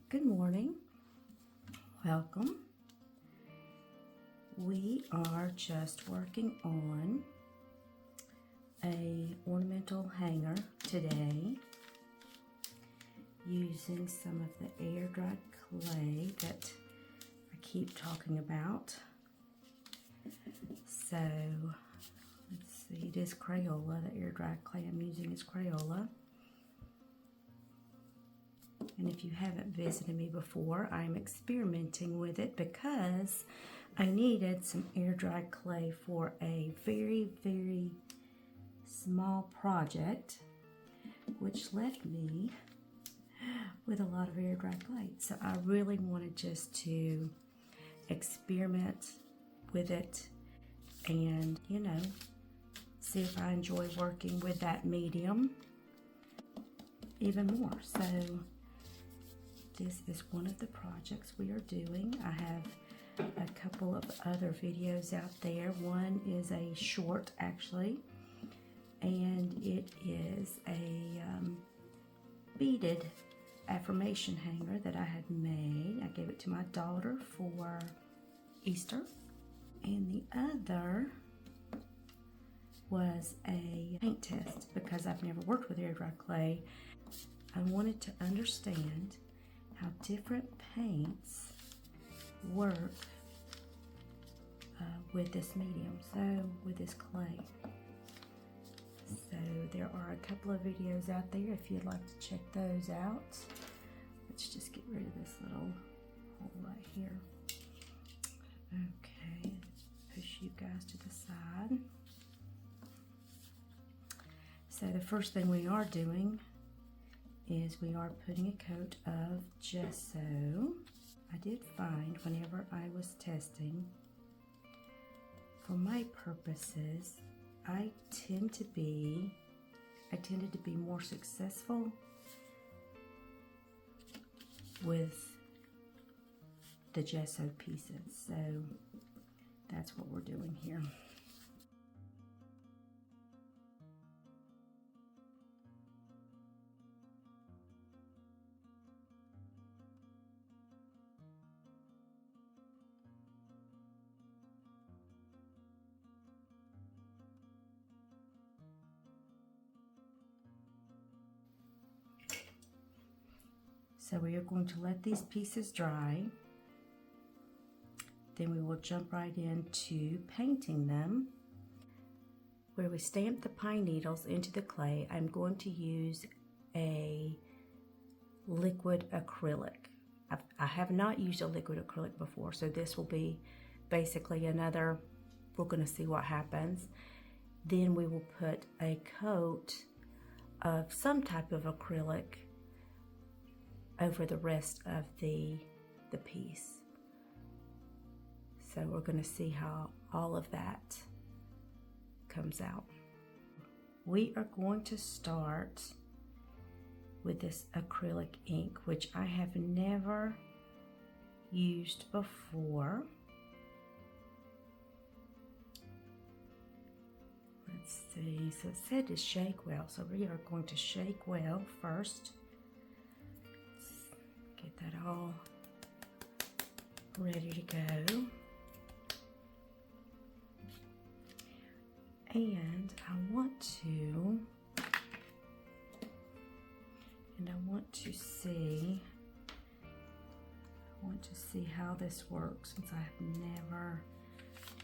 Good morning. Welcome. We are just working on a ornamental hanger today using some of the air dried clay that I keep talking about. So let's see, it is Crayola. The air dried clay I'm using is Crayola. And if you haven't visited me before, I'm experimenting with it because I needed some air dried clay for a very, very small project, which left me with a lot of air dried clay. So I really wanted just to experiment with it and, you know, see if I enjoy working with that medium even more. So this is one of the projects we are doing. I have a couple of other videos out there. One is a short, actually, and it is a beaded affirmation hanger that I had made. I gave it to my daughter for Easter. And the other was a paint test because I've never worked with air dry clay. I wanted to understand how different paints work with this medium, so with this clay. So there are a couple of videos out there if you'd like to check those out. Let's just get rid of this little hole right here. Okay, push you guys to the side. So the first thing we are doing is we are putting a coat of gesso. I did find whenever I was testing, for my purposes, I tended to be more successful with the gesso pieces. So that's what we're doing here. So we are going to let these pieces dry. Then we will jump right into painting them. Where we stamp the pine needles into the clay, I'm going to use a liquid acrylic. I have not used a liquid acrylic before, so this will be basically another, we're going to see what happens. Then we will put a coat of some type of acrylic over the rest of the piece. So we're going to see how all of that comes out. We are going to start with this acrylic ink, which I have never used before. Let's see, so it said to shake well, so we are going to shake well first. Get that all ready to go. And I want to see how this works since I have never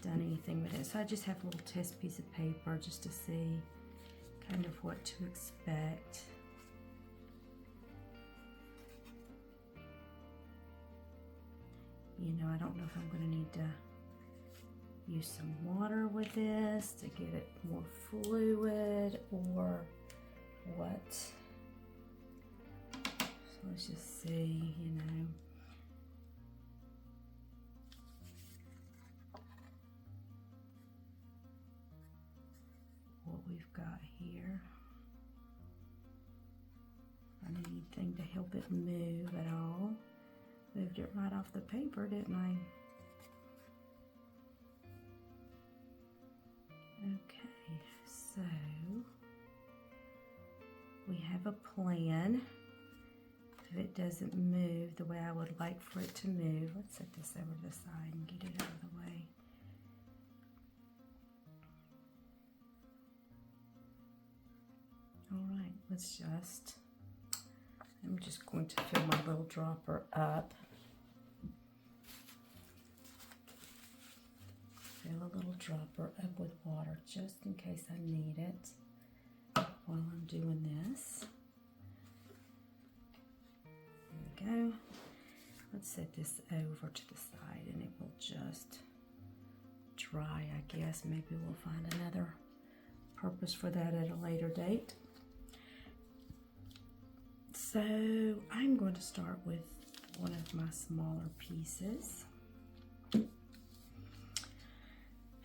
done anything with it. So I just have a little test piece of paper just to see kind of what to expect. You know, I don't know if I'm going to need to use some water with this to get it more fluid or what. So let's just see, you know. What we've got here. I need anything to help it move at all. Moved it right off the paper, didn't I? Okay, so we have a plan if it doesn't move the way I would like for it to move. Let's set this over to the side and get it out of the way. All right, I'm just going to fill my little dropper up. Fill a little dropper up with water just in case I need it while I'm doing this. There we go. Let's set this over to the side and it will just dry, I guess. Maybe we'll find another purpose for that at a later date. So I'm going to start with one of my smaller pieces.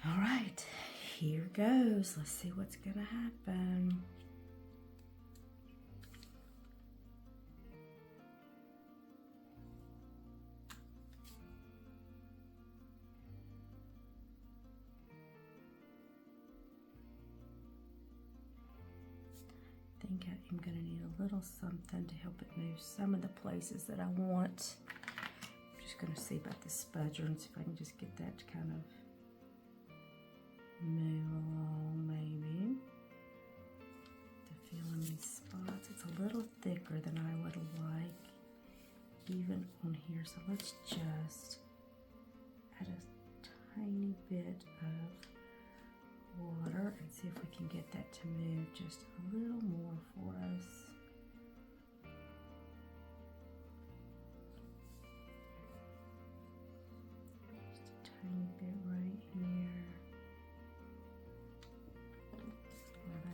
All right, here goes. Let's see what's gonna happen. I think I am gonna need a little something to help it move some of the places that I want. I'm just gonna see about the spudger and see if I can just get that to kind of move along, maybe to fill in these spots. It's a little thicker than I would like, even on here. So let's just add a tiny bit of water and see if we can get that to move just a little more for us. Just a tiny bit right here.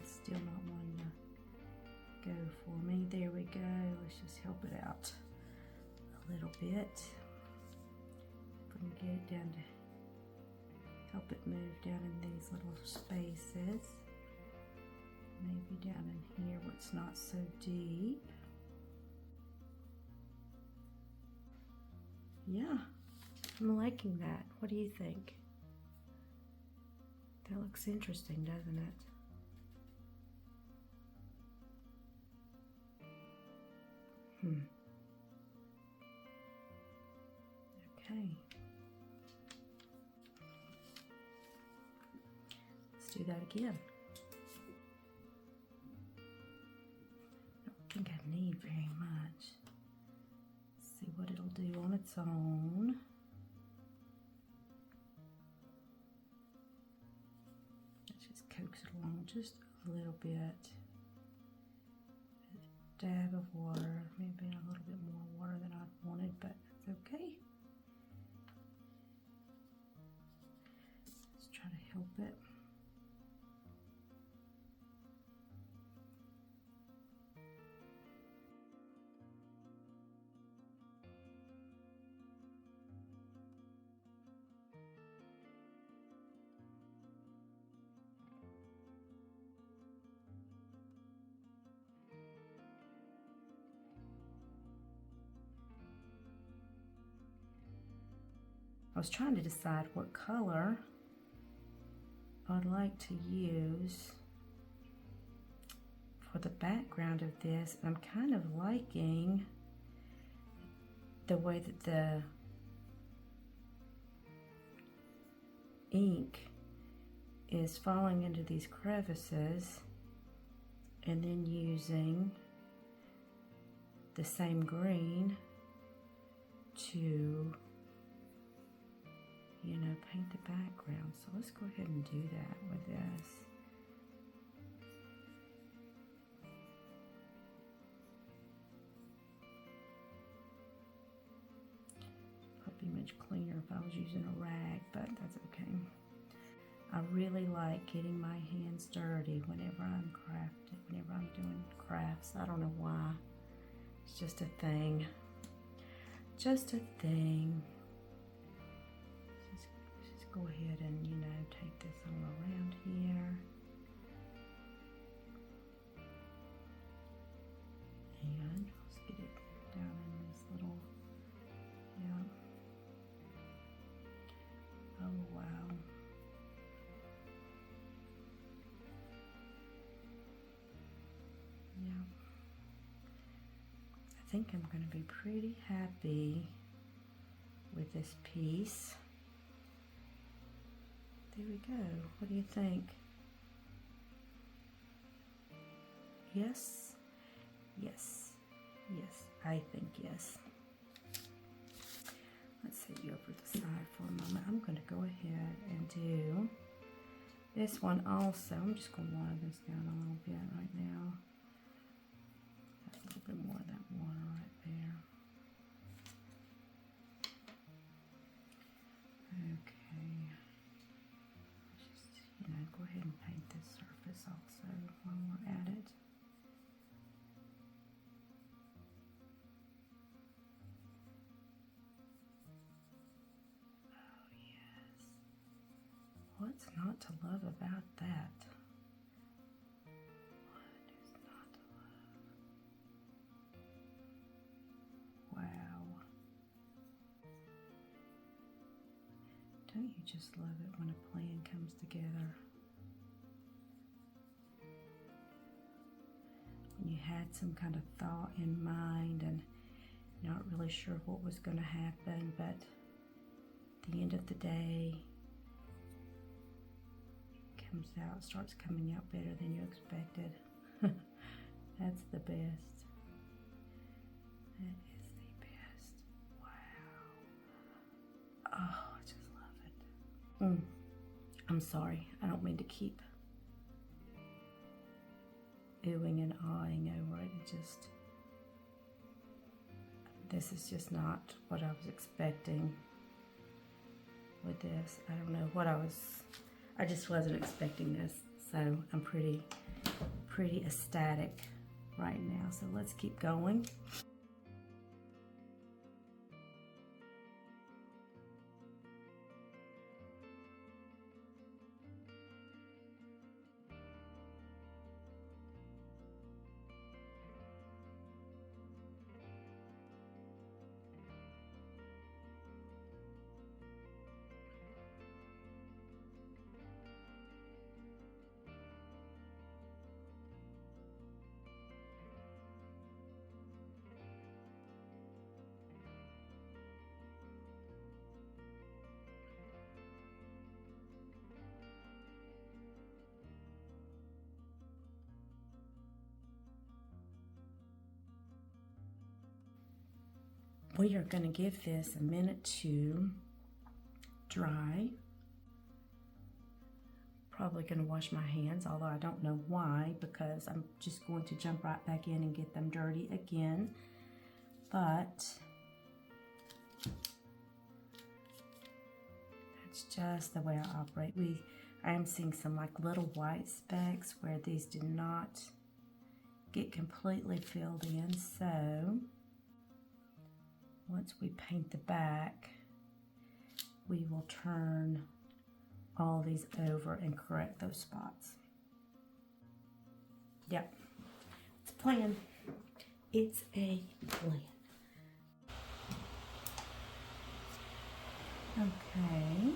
Still not wanting to go for me. There we go. Let's just help it out a little bit. If we can get it down to help it move down in these little spaces. Maybe down in here where it's not so deep. Yeah, I'm liking that. What do you think? That looks interesting, doesn't it? Okay. Let's do that again. I don't think I need very much. Let's see what it'll do on its own. Let's just coax it along just a little bit. Dab of water, maybe a little bit more water than I wanted, but it's okay. Let's try to help it. I was trying to decide what color I'd like to use for the background of this. I'm kind of liking the way that the ink is falling into these crevices and then using the same green to paint the background. So let's go ahead and do that with this. Probably much cleaner if I was using a rag, but that's okay. I really like getting my hands dirty whenever I'm crafting, whenever I'm doing crafts. I don't know why. It's just a thing. Just a thing. Go ahead and, take this all around here. And let's get it down in this little, Oh, wow. think I'm going to be pretty happy with this piece. There we go. What do you think? Yes? Yes. Yes. I think yes. Let's set you over the side for a moment. I'm going to go ahead and do this one also. I'm just going to water this down a little bit right now. That's a little bit more of that water right there. Okay. Just, go ahead and paint this surface also while we're at it. Oh, yes. What's not to love about that? What is not to love? Wow. Don't you just love it when a plan comes together? When you had some kind of thought in mind and not really sure what was going to happen, but at the end of the day, it comes out, starts coming out better than you expected. That's the best. That is the best. Wow. Oh, I just love it. I'm sorry. I don't mean to keep oohing and ahhing over it. This is just not what I was expecting with this. I don't know what I just wasn't expecting this. So I'm pretty ecstatic right now. So let's keep going. We are going to give this a minute to dry. Probably going to wash my hands, although I don't know why, because I'm just going to jump right back in and get them dirty again. But that's just the way I operate. I am seeing some like little white specks where these do not get completely filled in, so once we paint the back, we will turn all these over and correct those spots. Yep, it's a plan. It's a plan. Okay,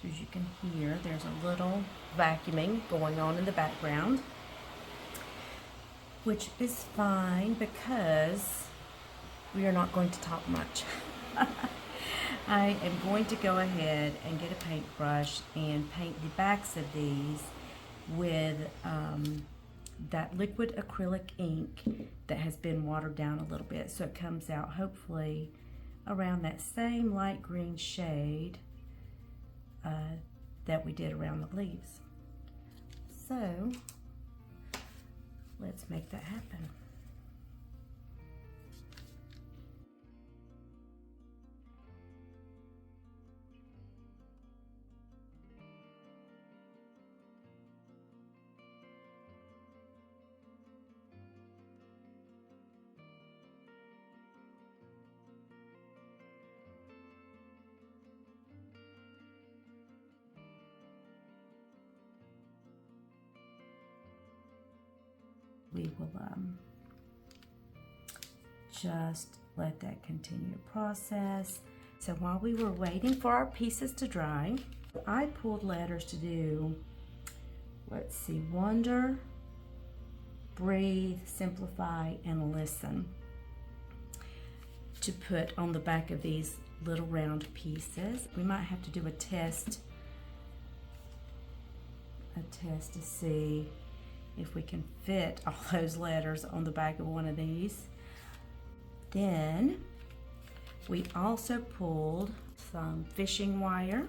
so as you can hear, there's a little vacuuming going on in the background, which is fine because we are not going to talk much. I am going to go ahead and get a paintbrush and paint the backs of these with that liquid acrylic ink that has been watered down a little bit, so it comes out hopefully around that same light green shade that we did around the leaves. So let's make that happen. We will just let that continue to process. So while we were waiting for our pieces to dry, I pulled letters to do, let's see, Wonder, breathe, simplify, and listen to put on the back of these little round pieces. We might have to do a test to see if we can fit all those letters on the back of one of these. Then we also pulled some fishing wire,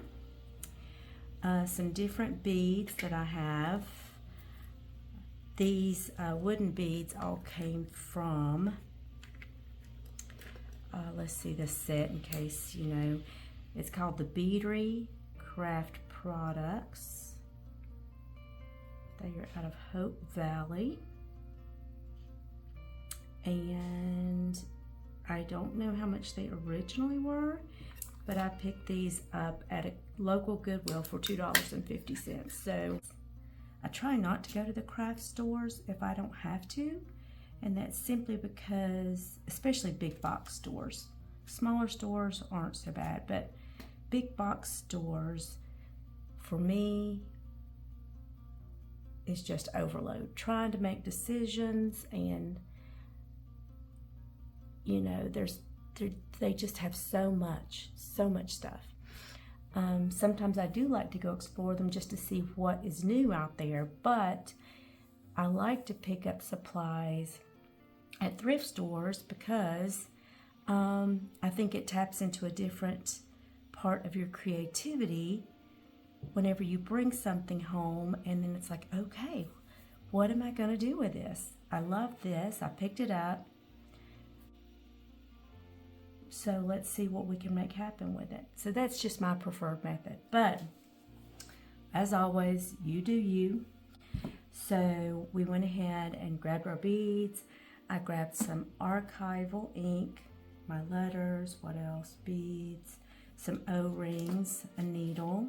some different beads that I have. These wooden beads all came from, let's see the set in case you know. It's called the Beadery Craft Products. They are out of Hope Valley. And I don't know how much they originally were, but I picked these up at a local Goodwill for $2.50. So I try not to go to the craft stores if I don't have to, and that's simply because, especially big box stores, smaller stores aren't so bad, but big box stores, for me, is just overload. Trying to make decisions, and you know, they just have so much stuff. Sometimes I do like to go explore them just to see what is new out there, but I like to pick up supplies at thrift stores because I think it taps into a different part of your creativity whenever you bring something home, and then it's like, okay, what am I going to do with this? I love this. I picked it up. So let's see what we can make happen with it. So that's just my preferred method. But as always, you do you. So we went ahead and grabbed our beads. I grabbed some Archival Ink, my letters, what else? Beads, some O-rings, a needle.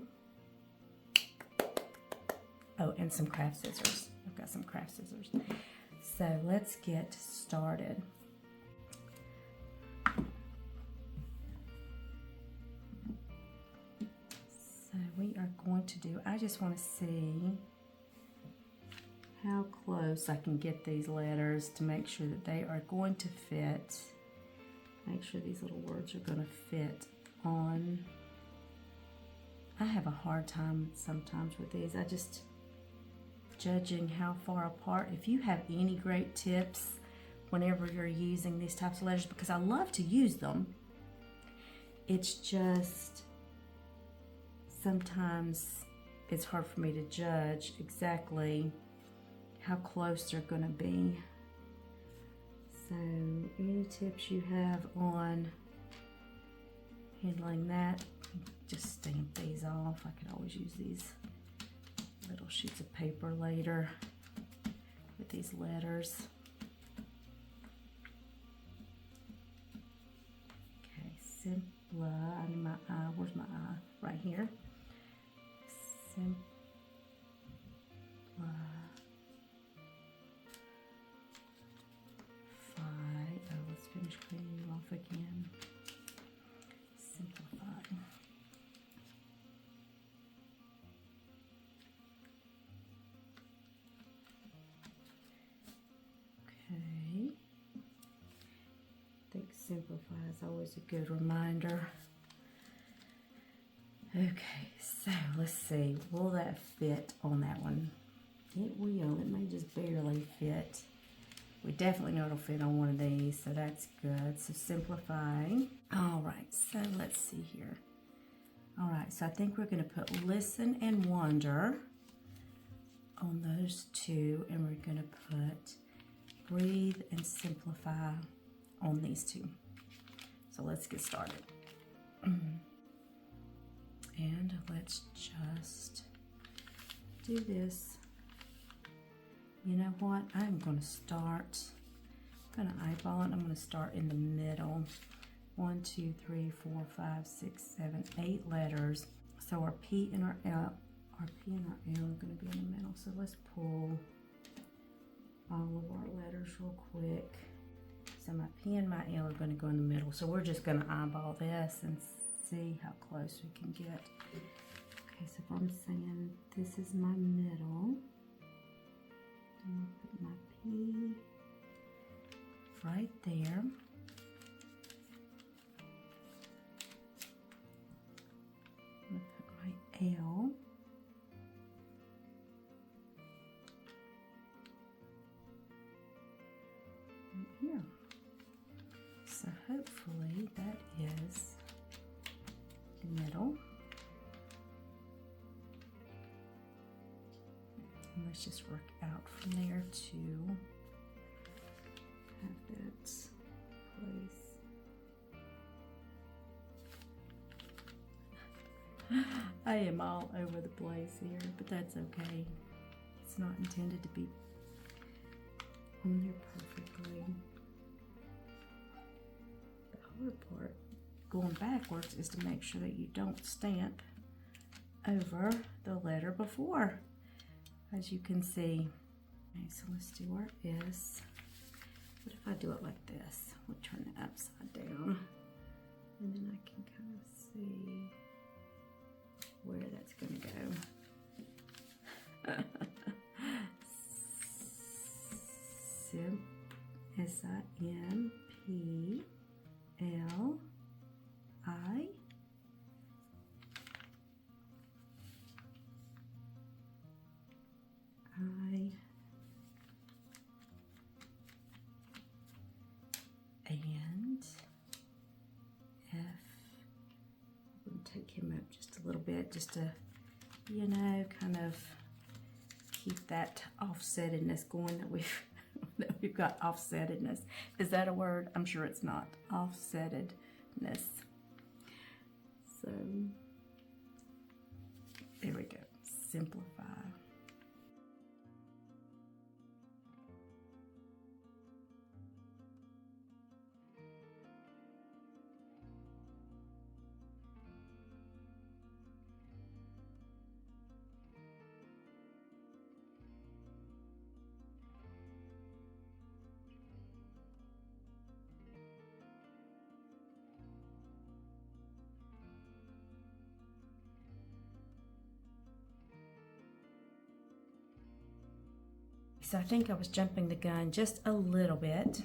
Oh, and some craft scissors. I've got some craft scissors. So let's get started. So we are going to do, I just want to see how close I can get these letters to make sure that they are going to fit. Make sure these little words are going to fit on. I have a hard time sometimes with these. I just judging how far apart. If you have any great tips whenever you're using these types of letters, because I love to use them, it's just sometimes it's hard for me to judge exactly how close they're going to be. So any tips you have on handling that? Just stamp these off. I could always use these little sheets of paper later with these letters. Okay, Simpla, I need my eye. Where's my eye? Right here. Simpla. Oh, let's finish cleaning you off again. Simplify. Okay. I think simplify is always a good reminder. Okay, so let's see. Will that fit on that one? It will. It may just barely fit. We definitely know it'll fit on one of these, so that's good. So simplifying. All right, so let's see here. All right, so I think we're going to put listen and wonder on those two, and we're going to put breathe and simplify on these two. So let's get started. And let's just do this. You know what? I'm going to start, I'm going to eyeball it. I'm going to start in the middle. 1, 2, 3, 4, 5, 6, 7, 8 letters. So our P and our L, are going to be in the middle. So let's pull all of our letters real quick. So my P and my L are going to go in the middle. So we're just going to eyeball this and see how close we can get. Okay, so if I'm saying this is my middle, I'm going to put my P right there. I'm going to put my L. Right here. So hopefully that is the middle. And let's just work out from there to have that place. I am all over the place here, but that's okay. It's not intended to be on there perfectly. The hard part going backwards is to make sure that you don't stamp over the letter before, as you can see. Okay, so let's do our S. What if I do it like this? We'll turn it upside down, and then I can kind of see where that's going to go. Simp, S-I-M-P-L-I. And F. I'm going to take him up just a little bit, just to, you know, kind of keep that offsetedness going that we've got offsetedness. Is that a word? I'm sure it's not. Offsetedness. So there we go. Simplify. So I think I was jumping the gun just a little bit.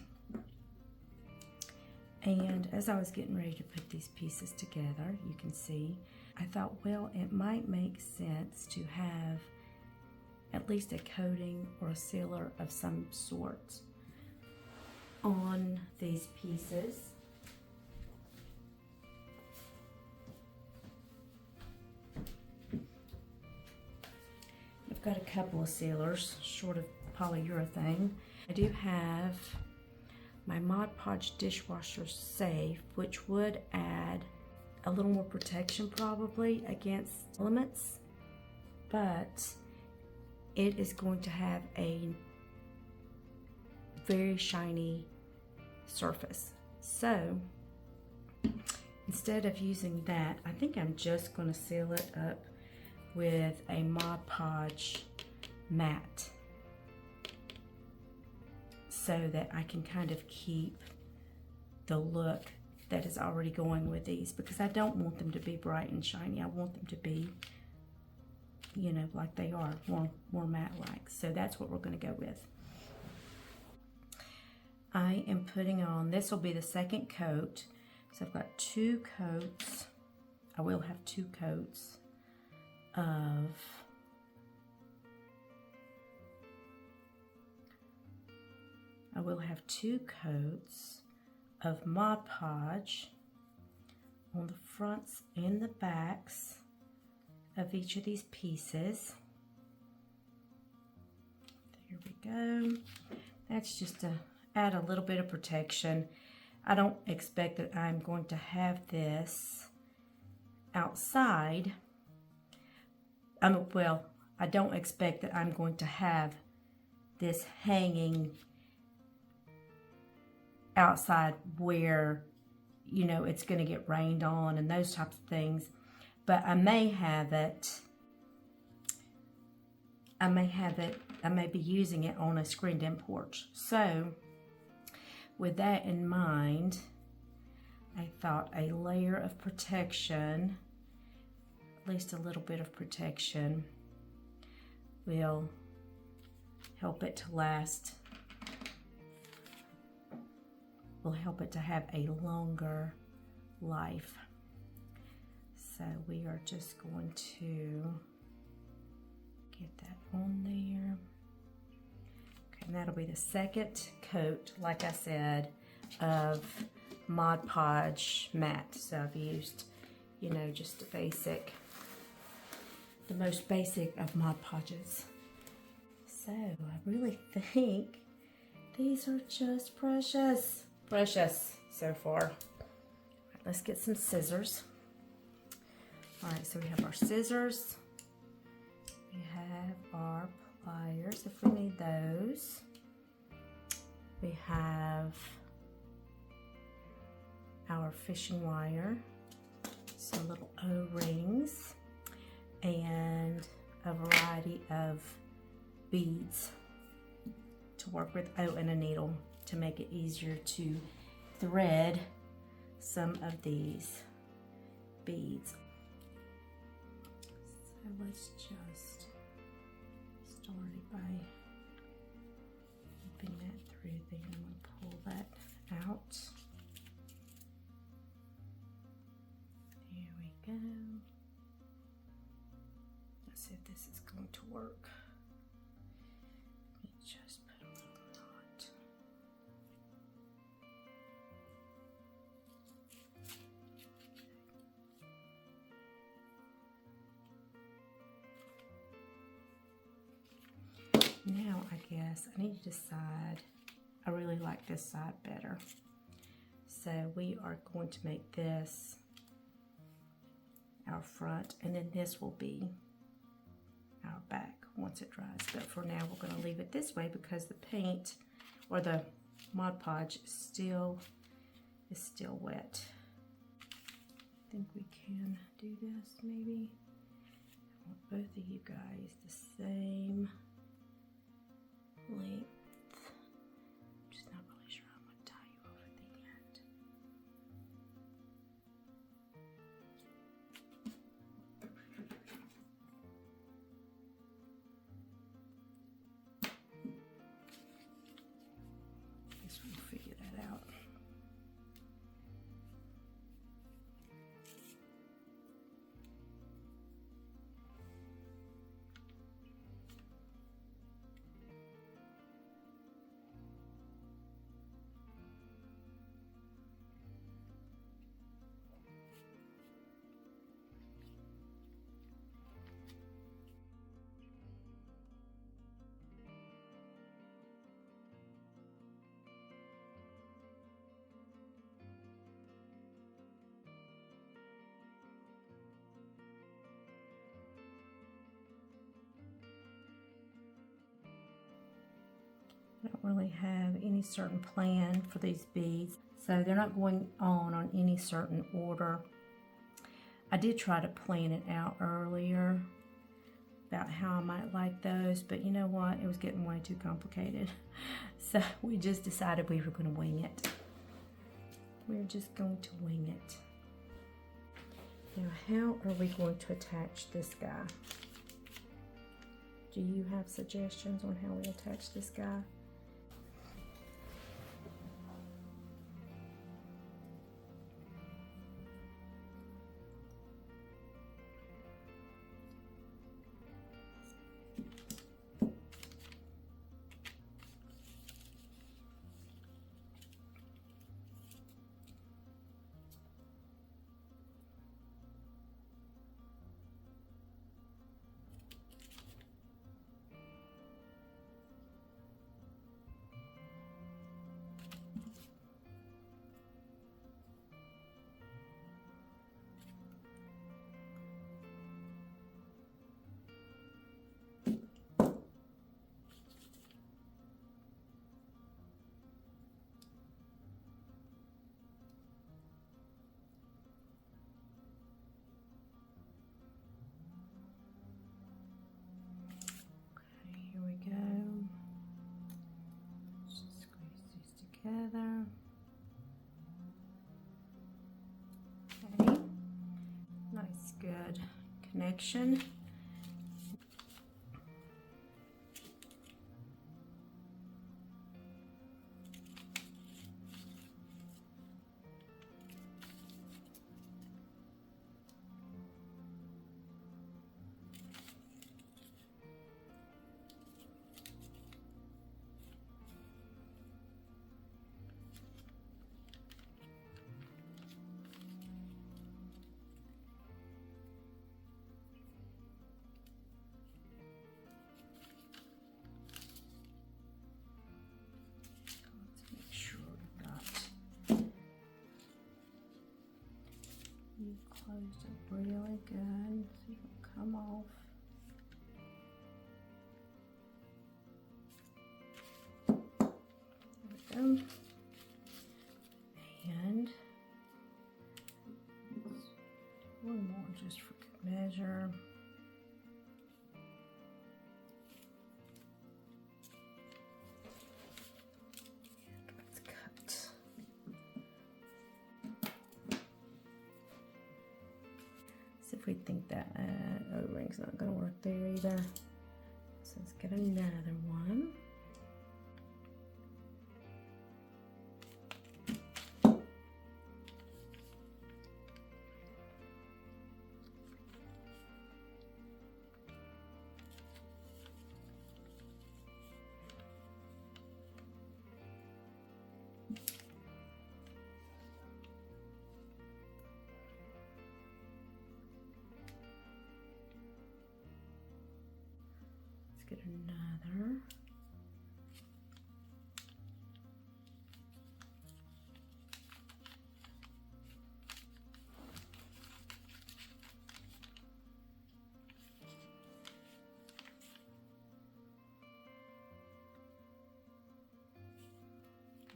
And as I was getting ready to put these pieces together, you can see, I thought, well, it might make sense to have at least a coating or a sealer of some sort on these pieces. I've got a couple of sealers short of polyurethane. I do have my Mod Podge dishwasher safe, which would add a little more protection probably against elements, but it is going to have a very shiny surface. So instead of using that, I think I'm just going to seal it up with a Mod Podge matte, so that I can kind of keep the look that is already going with these, because I don't want them to be bright and shiny. I want them to be, you know, like they are, more matte-like. So that's what we're going to go with. I am putting on, this will be the second coat. So I've got 2 coats. I will have 2 coats of Mod Podge on the fronts and the backs of each of these pieces. There we go. That's just to add a little bit of protection. I don't expect that I'm going to have this outside. Well, I don't expect that I'm going to have this hanging outside where, you know, it's going to get rained on and those types of things. But I may have it, I may be using it on a screened-in porch. So with that in mind, I thought a layer of protection, at least a little bit of protection, will help it to last will help it to have a longer life. So we are just going to get that on there. Okay, and that'll be the second coat, like I said, of Mod Podge matte. So I've used, you know, just the basic, the most basic of Mod Podges. So I really think these are just precious. Precious so far. All right, let's get some scissors. All right, so we have our scissors. We have our pliers if we need those. We have our fishing wire, some little O-rings, and a variety of beads to work with. Oh, and a needle to make it easier to thread some of these beads. So let's just start it by whipping that through there. I'm going to pull that out. There we go. Let's see if this is going to work. Let me just put a little knot. Now I guess I need to decide, I really like this side better. So we are going to make this our front, and then this will be our back once it dries. But for now we're going to leave it this way because the paint, or the Mod Podge, is still wet. I think we can do this maybe. I want both of you guys the same length. I'm just not really sure I'm going to tie you off at the end. I guess we'll figure that out. I don't really have any certain plan for these beads, so they're not going on any certain order. I did try to plan it out earlier about how I might like those, but you know what, it was getting way too complicated. So we just decided we were going to wing it. We're just going to wing it. Now, how are we going to attach this guy? Do you have suggestions on how we attach this guy? Together. Okay. Nice, good connection. closed it really good so it will come off. There we go. And one more just for good measure. And let's cut. See if we think that O-ring's not going to work there either. So let's get another one. Get another.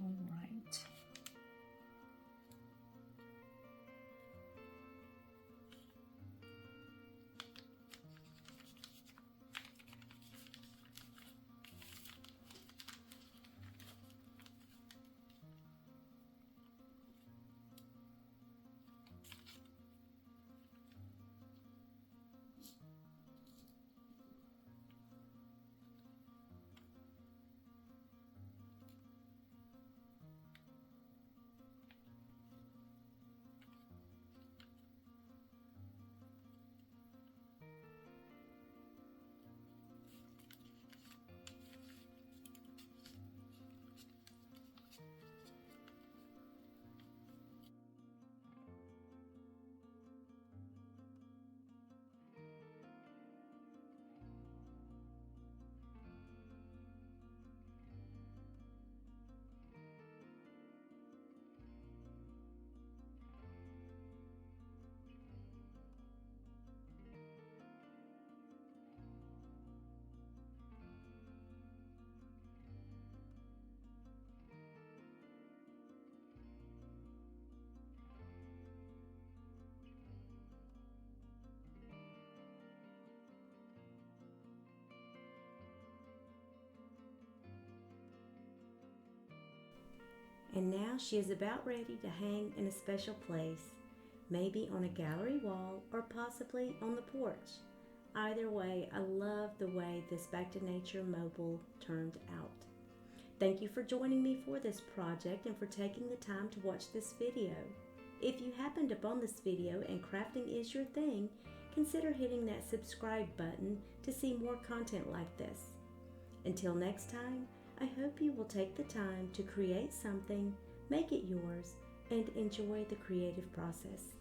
All right. And now she is about ready to hang in a special place, maybe on a gallery wall or possibly on the porch. Either way, I love the way this Back to Nature mobile turned out. Thank you for joining me for this project and for taking the time to watch this video. If you happened upon this video and crafting is your thing, consider hitting that subscribe button to see more content like this. Until next time, I hope you will take the time to create something, make it yours, and enjoy the creative process.